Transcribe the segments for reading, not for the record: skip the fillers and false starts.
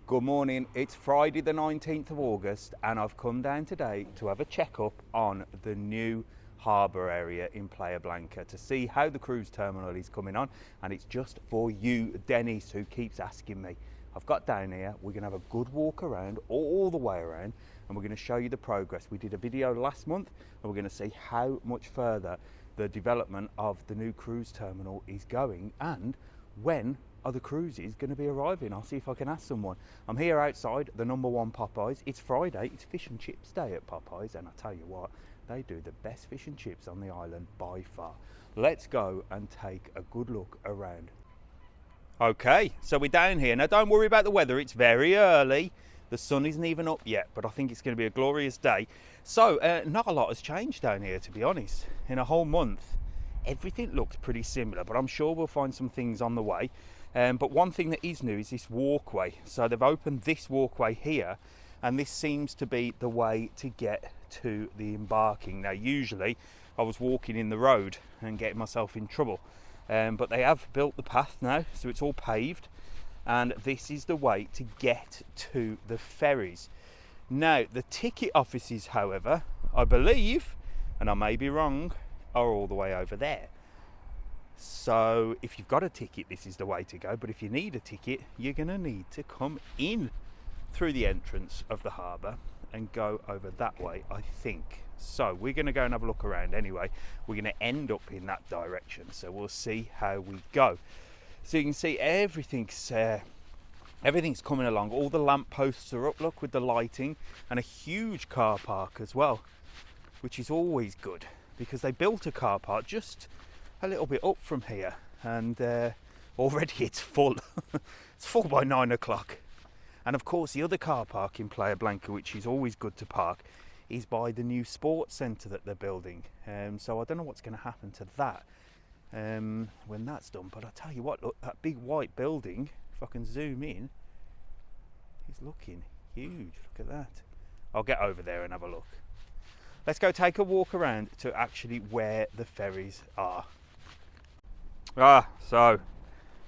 Good morning, it's Friday the 19th of August and I've come down today to have a check-up on the new harbour area in Playa Blanca to see how the cruise terminal is coming on, and it's just for you, Dennis, who keeps asking me. I've got down here, we're going to have a good walk around, all the way around, and we're going to show you the progress. We did a video last month and we're going to see how much further the development of the new cruise terminal is going and when are the cruises going to be arriving. I'll see if I can ask someone. I'm here outside the #1 Popeyes. It's Friday, it's fish and chips day at Popeyes, and I tell you what, they do the best fish and chips on the island by far. Let's go and take a good look around. Okay, so we're down here. Now don't worry about the weather, it's very early. The sun isn't even up yet, but I think it's going to be a glorious day. So, not a lot has changed down here, to be honest. In a whole month, everything looks pretty similar, but I'm sure we'll find some things on the way. But one thing that is new is this walkway. So they've opened this walkway here, and this seems to be the way to get to the embarking. Now, usually I was walking in the road and getting myself in trouble. But they have built the path now, so it's all paved. And this is the way to get to the ferries. Now, the ticket offices, however, I believe, and I may be wrong, are all the way over there. So if you've got a ticket, this is the way to go. But if you need a ticket, you're going to need to come in through the entrance of the harbour and go over that way, I think. So we're going to go and have a look around anyway. We're going to end up in that direction, so we'll see how we go. So you can see everything's coming along. All the lamp posts are up, look, with the lighting, and a huge car park as well, which is always good because they built a car park just a little bit up from here, and already it's full. It's full by 9 o'clock. And of course the other car park in Playa Blanca, which is always good to park, is by the new sports centre that they're building. So I don't know what's going to happen to that when that's done, but I'll tell you what, look, that big white building, if I can zoom in, is looking huge. Look at that. I'll get over there and have a look. Let's go take a walk around to actually where the ferries are. So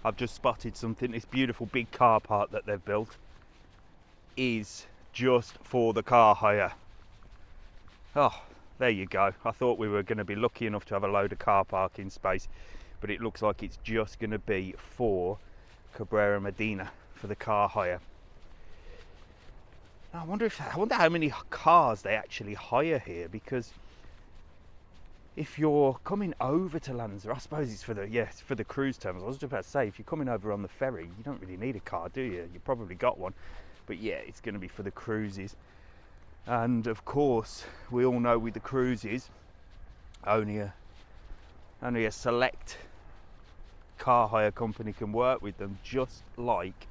I've just spotted something. This beautiful big car park that they've built is just for the car hire. Oh, there you go. I thought we were going to be lucky enough to have a load of car parking space, but it looks like it's just going to be for Cabrera Medina for the car hire. I wonder how many cars they actually hire here, because if you're coming over to Lanzarote, I suppose it's for the cruise terminals. I was just about to say, if you're coming over on the ferry, you don't really need a car, do you? You probably got one, but yeah, it's going to be for the cruises. And of course, we all know with the cruises, only a select car hire company can work with them, just like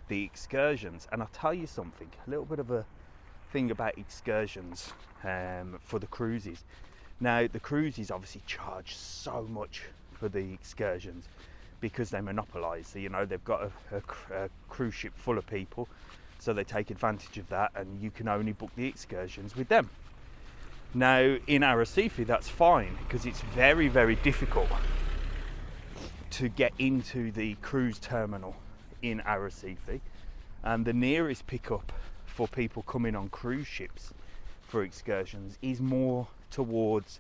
the excursions. And I'll tell you something, a little bit of a thing about excursions for the cruises. Now, the cruises obviously charge so much for the excursions because they monopolise. So, you know, they've got a cruise ship full of people, so they take advantage of that, and you can only book the excursions with them. Now, in Arrecife, that's fine because it's very, very difficult to get into the cruise terminal in Arrecife, and the nearest pickup for people coming on cruise ships for excursions is more towards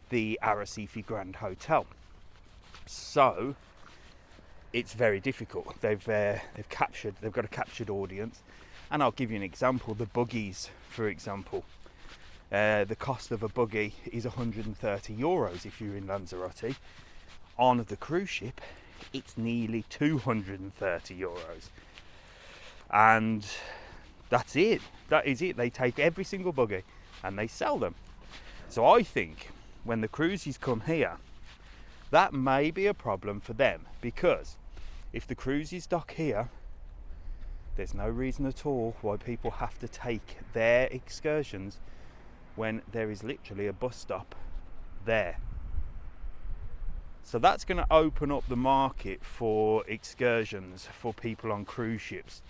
the Arrecife Grand Hotel. So it's very difficult. They've got a captured audience. And I'll give you an example, the buggies, for example. The cost of a buggy is 130 euros if you're in Lanzarote. On the cruise ship, it's nearly 230 euros. And that's it. That is it. They take every single buggy and they sell them. So I think when the cruises come here, that may be a problem for them, because if the cruises dock here, there's no reason at all why people have to take their excursions when there is literally a bus stop there. So that's going to open up the market for excursions for people on cruise ships.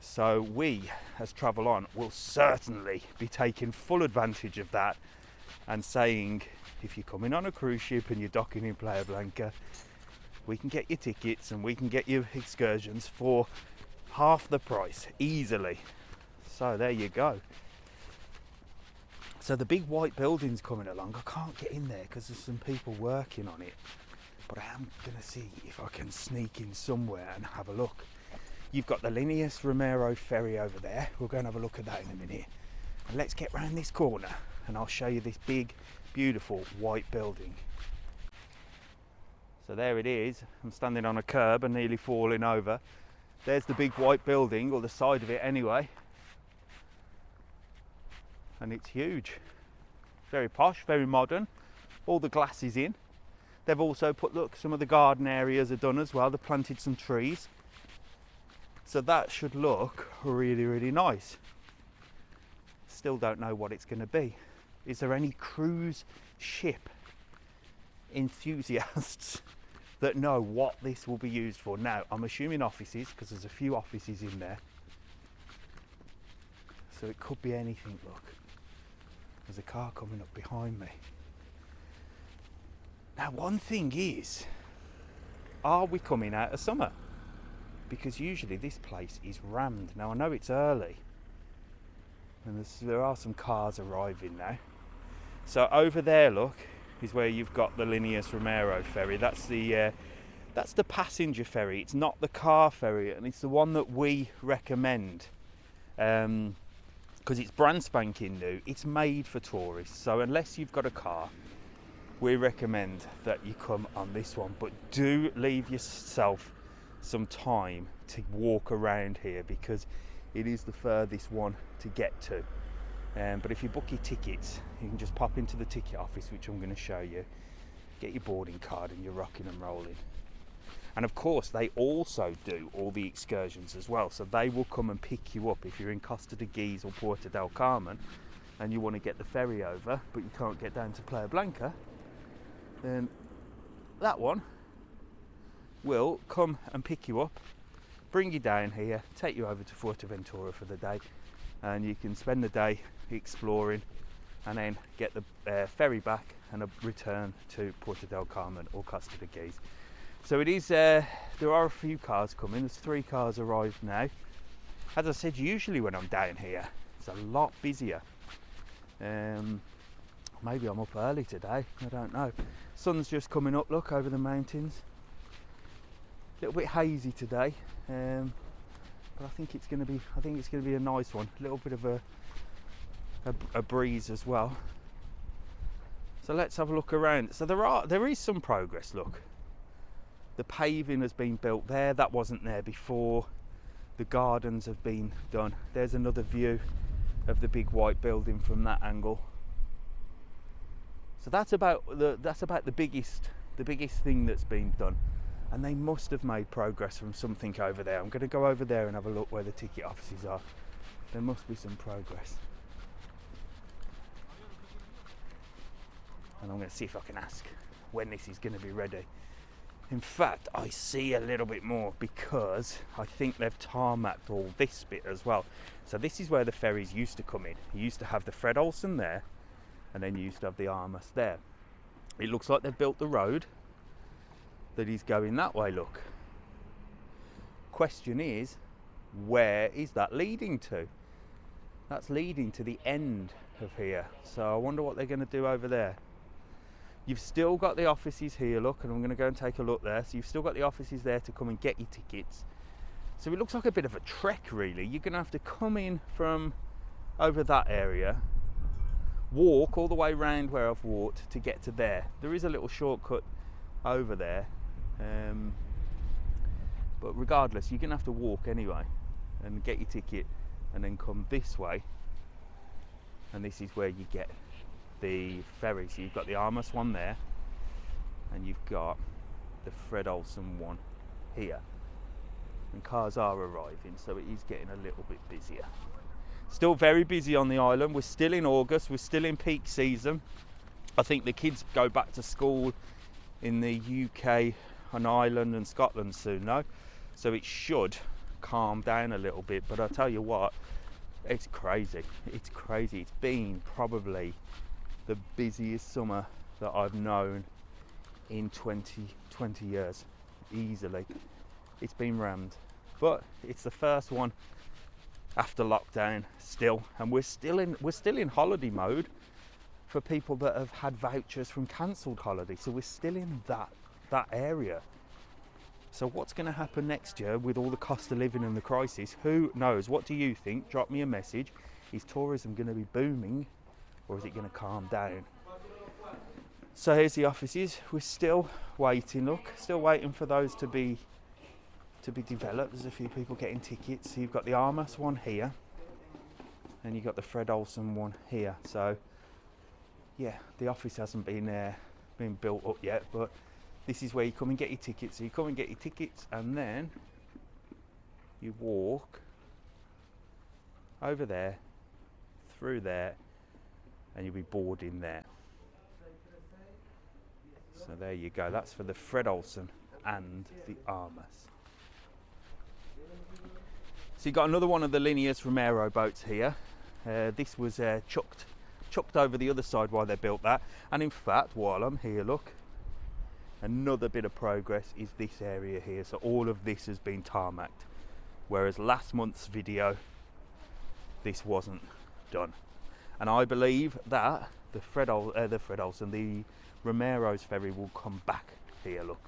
So we, as TravelON, will certainly be taking full advantage of that and saying, if you're coming on a cruise ship and you're docking in Playa Blanca, we can get your tickets and we can get your excursions for half the price, easily. So there you go. So the big white building's coming along. I can't get in there because there's some people working on it, but I am going to see if I can sneak in somewhere and have a look. You've got the Linnaeus Romero ferry over there. We'll go and have a look at that in a minute. And let's get round this corner and I'll show you this big, beautiful white building. So there it is. I'm standing on a curb and nearly falling over. There's the big white building, or the side of it anyway. And it's huge. Very posh, very modern. All the glass is in. They've also put, look, some of the garden areas are done as well. They've planted some trees. So that should look really, really nice. Still don't know what it's going to be. Is there any cruise ship enthusiasts that know what this will be used for? Now, I'm assuming offices, because there's a few offices in there. So it could be anything, look. There's a car coming up behind me. Now, one thing is, are we coming out of summer? Because usually this place is rammed. Now, I know it's early, and there are some cars arriving now. So over there, look, is where you've got the Linnaeus Romero ferry. That's the passenger ferry. It's not the car ferry, and it's the one that we recommend. Because it's brand spanking new. It's made for tourists. So unless you've got a car, we recommend that you come on this one. But do leave yourself some time to walk around here, because it is the furthest one to get to. But if you book your tickets, you can just pop into the ticket office, which I'm going to show you, get your boarding card, and you're rocking and rolling. And of course, they also do all the excursions as well. So they will come and pick you up if you're in Costa de Guise or Puerto del Carmen and you want to get the ferry over, but you can't get down to Playa Blanca. Then that one will come and pick you up, bring you down here, take you over to Fuerteventura for the day, and you can spend the day exploring and then get the ferry back and a return to Puerto del Carmen or Costa de Guise. So it is, there are a few cars coming. There's 3 cars arrived now. As I said, usually when I'm down here, it's a lot busier. Maybe I'm up early today, I don't know. Sun's just coming up, look, over the mountains. A little bit hazy today, but I think it's going to be a nice one. A little bit of a breeze as well. So let's have a look around. So there is some progress, look. The paving has been built there, that wasn't there before. The gardens have been done. There's another view of the big white building from that angle. So that's about the biggest thing that's been done. And they must have made progress from something over there. I'm going to go over there and have a look where the ticket offices are. There must be some progress. And I'm going to see if I can ask when this is going to be ready. In fact, I see a little bit more, because I think they've tarmacked all this bit as well. So this is where the ferries used to come in. You used to have the Fred Olsen there, and then you used to have the Armas there. It looks like they've built the road that is going that way, look. Question is, where is that leading to? That's leading to the end of here. So I wonder what they're going to do over there. You've still got the offices here, look, and I'm going to go and take a look there. So you've still got the offices there to come and get your tickets. So it looks like a bit of a trek, really. You're going to have to come in from over that area, walk all the way around where I've walked to get to there. There is a little shortcut over there, but regardless, you're going to have to walk anyway and get your ticket and then come this way, and this is where you get the ferry. So you've got the Armas one there, and you've got the Fred Olsen one here, and cars are arriving, so it is getting a little bit busier. Still very busy on the island. We're still in August, we're still in peak season. I think the kids go back to school in the UK and Ireland and Scotland soon now, so it should calm down a little bit. But I'll tell you what, it's crazy. It's been probably the busiest summer that I've known in 20 years, easily. It's been rammed. but it's the first one after lockdown still, and we're still in holiday mode for people that have had vouchers from cancelled holidays. So we're still in that area. So what's going to happen next year with all the cost of living and the crisis? Who knows? What do you think? Drop me a message. Is tourism going to be booming, or is it going to calm down? So here's the offices. We're still waiting. Look, still waiting for those to be developed. There's a few people getting tickets. So you've got the Armas one here, and you've got the Fred Olsen one here. So yeah, the office hasn't been built up yet, but this is where you come and get your tickets. So you come and get your tickets, and then you walk over there, through there, and you'll be boarding there. So there you go. That's for the Fred Olsen and the Armas. So you got another one of the Linnaeus Romero boats here. This was chucked over the other side while they built that. And in fact, while I'm here, look, another bit of progress is this area here. So all of this has been tarmacked, whereas last month's video this wasn't done. And I believe that the Fred Olsen, the Romero's ferry will come back here. Look,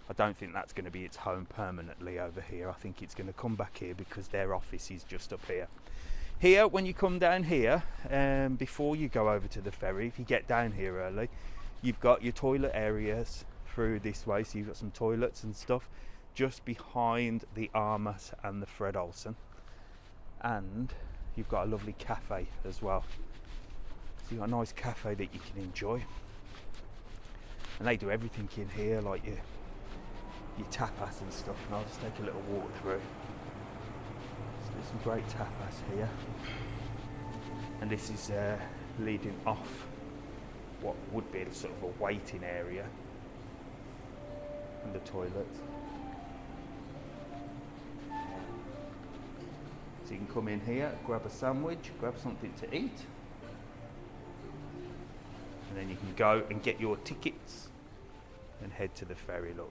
I don't think that's going to be its home permanently over here. I think it's going to come back here because their office is just up here. Here, when you come down here, before you go over to the ferry, if you get down here early, you've got your toilet areas through this way. So you've got some toilets and stuff just behind the Armas and the Fred Olsen. And you've got a lovely cafe as well. So you've got a nice cafe that you can enjoy. And they do everything in here, like your tapas and stuff. And I'll just take a little walk through. So there's some great tapas here. And this is leading off what would be sort of a waiting area. And the toilets. So you can come in here, grab a sandwich, grab something to eat, and then you can go and get your tickets and head to the ferry. Look.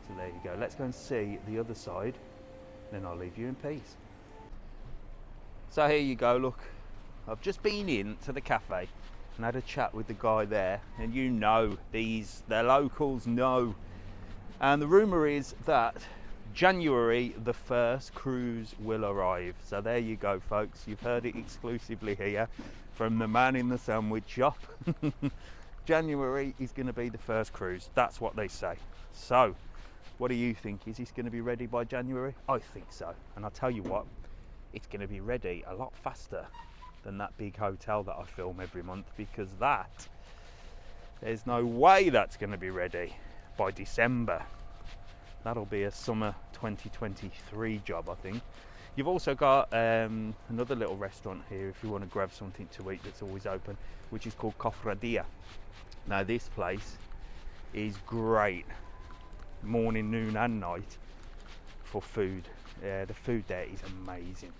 So there you go. Let's go and see the other side, then I'll leave you in peace. So here you go. Look, I've just been into the cafe and had a chat with the guy there, and you know, the locals know. And the rumour is that January the 1st cruise will arrive. So there you go, folks. You've heard it exclusively here from the man in the sandwich shop. January is going to be the first cruise. That's what they say. So what do you think? Is this going to be ready by January? I think so. And I'll tell you what, it's going to be ready a lot faster than that big hotel that I film every month, because there's no way that's going to be ready by December. That'll be a summer 2023 job, I think. You've also got another little restaurant here if you want to grab something to eat that's always open, which is called Cofradia. Now this place is great, morning, noon and night, for food. The food there is amazing.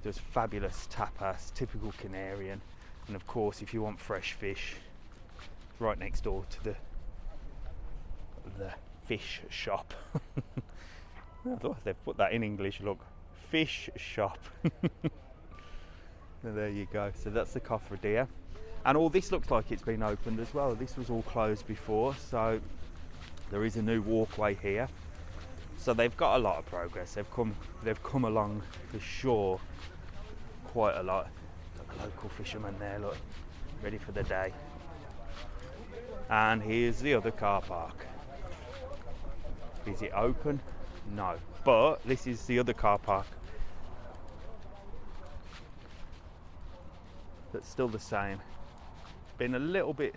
There's fabulous tapas, typical Canarian, and of course if you want fresh fish, it's right next door to the fish shop. I thought they've put that in English. Look, fish shop. There you go. So that's the Cofradia, and all this looks like it's been opened as well. This was all closed before, so there is a new walkway here. So they've got a lot of progress. They've come along for sure quite a lot. Got the local fishermen there, look, ready for the day. And here's the other car park. Is it open? No, but this is the other car park that's still the same. Been a little bit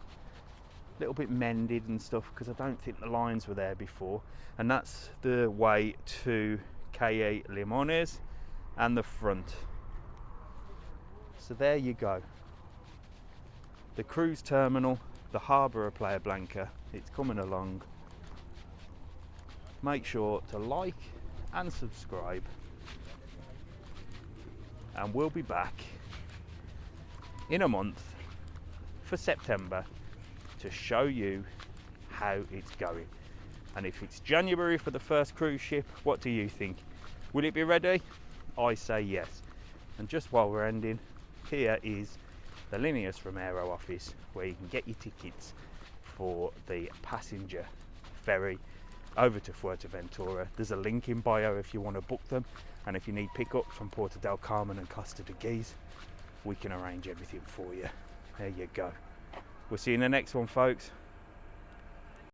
mended and stuff, because I don't think the lines were there before. And that's the way to Calle Limones and the front. So there you go. The cruise terminal, the harbour of Playa Blanca, it's coming along. Make sure to like and subscribe, and we'll be back in a month for September to show you how it's going. And if it's January for the first cruise ship, what do you think? Will it be ready? I say yes. And just while we're ending, here is the Lineas Romero office where you can get your tickets for the passenger ferry over to Fuerteventura. There's a link in bio if you want to book them, and if you need pick-up from Puerto del Carmen and Costa de Guise, we can arrange everything for you. There you go. We'll see you in the next one, folks.